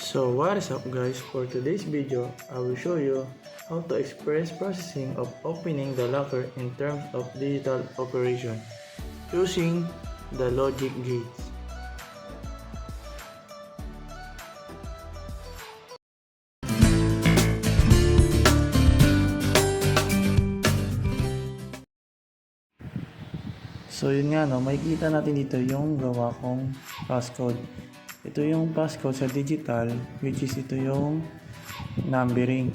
So what is up guys, for today's video, I will show you how to express processing of opening the locker in terms of digital operation using the logic gates. So yun nga no, makikita natin dito yung gawa kong passcode. Ito yung passcode sa digital, which is ito yung numbering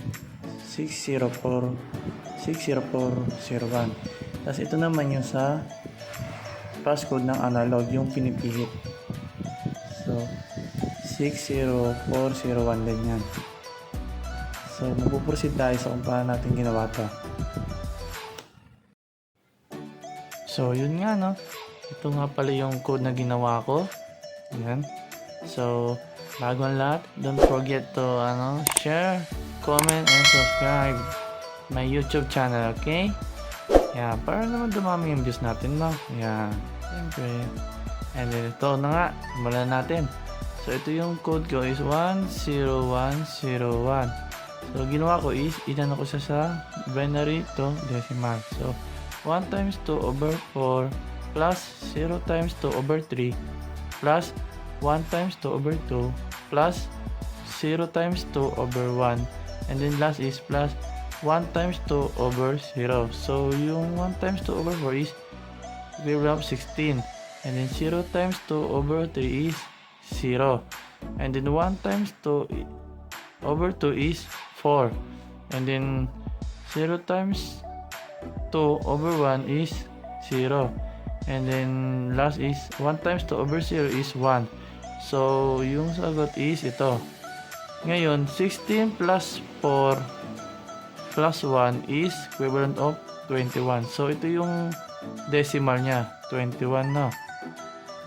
60401. Tapos ito naman yung sa passcode ng analog, yung pinipihit. So 60401 din yan. So magpuproceed tayo sa kung paano natin ginawa to. So yun nga no, ito nga pala yung code na ginawa ko. Ayan. So bago ang lahat, don't forget to share, comment, and subscribe my YouTube channel, okay? Yeah, para naman dumami yung views natin, no? Yeah, siyempre. And then ito na nga, simulan natin. So ito yung code ko is 10101. So ginawa ko is, inano ko siya sa binary to decimal. So 1 times 2 over 4 plus 0 times 2 over 3 plus 1 times 2 over 2 plus 0 times 2 over 1, and then last is plus 1 times 2 over 0. So yung 1 times 2 over 4 is equivalent of 16, and then 0 times 2 over 3 is 0, and then 1 times 2 over 2 is 4, and then 0 times 2 over 1 is 0, and then last is 1 times 2 over 0 is 1. So yung sagot is ito. Ngayon 16 plus 4 plus 1 is equivalent of 21. So ito yung decimal nya, 21 na.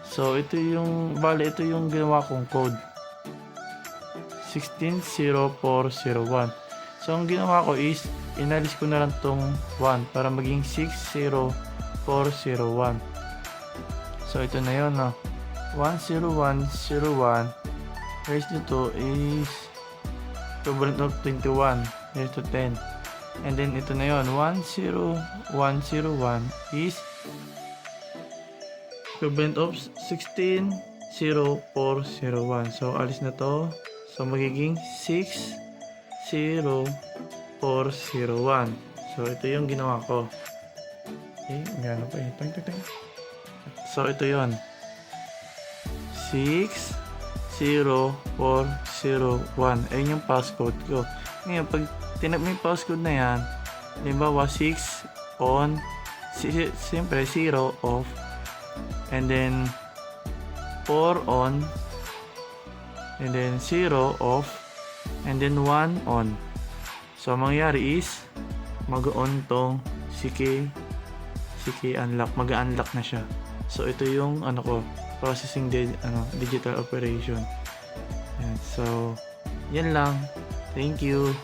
So ito yung ito yung ginawa kong code, 160401. So ang ginawa ko is inalis ko na lang tong 1 para maging 60401. So ito na yun, no? 10101 raised to 2 is equivalent of 21 raised to 10. And then ito na yun, 10101 is equivalent of 160401. So alis na to. So magiging 60401. So ito yung ginawa ko. Okay, gano'n pa eh. So ito yon, 60401. Ayun yung passcode ko. Ngayon pag tinap mo yung passcode na yan, halimbawa 6 on, siyempre 0 off, and then 4 on, and then 0 off, and then 1 on. So mangyayari is mag-on tong CK unlock, mag-unlock na siya. So ito yung processing digital operation. And so yan lang. Thank you.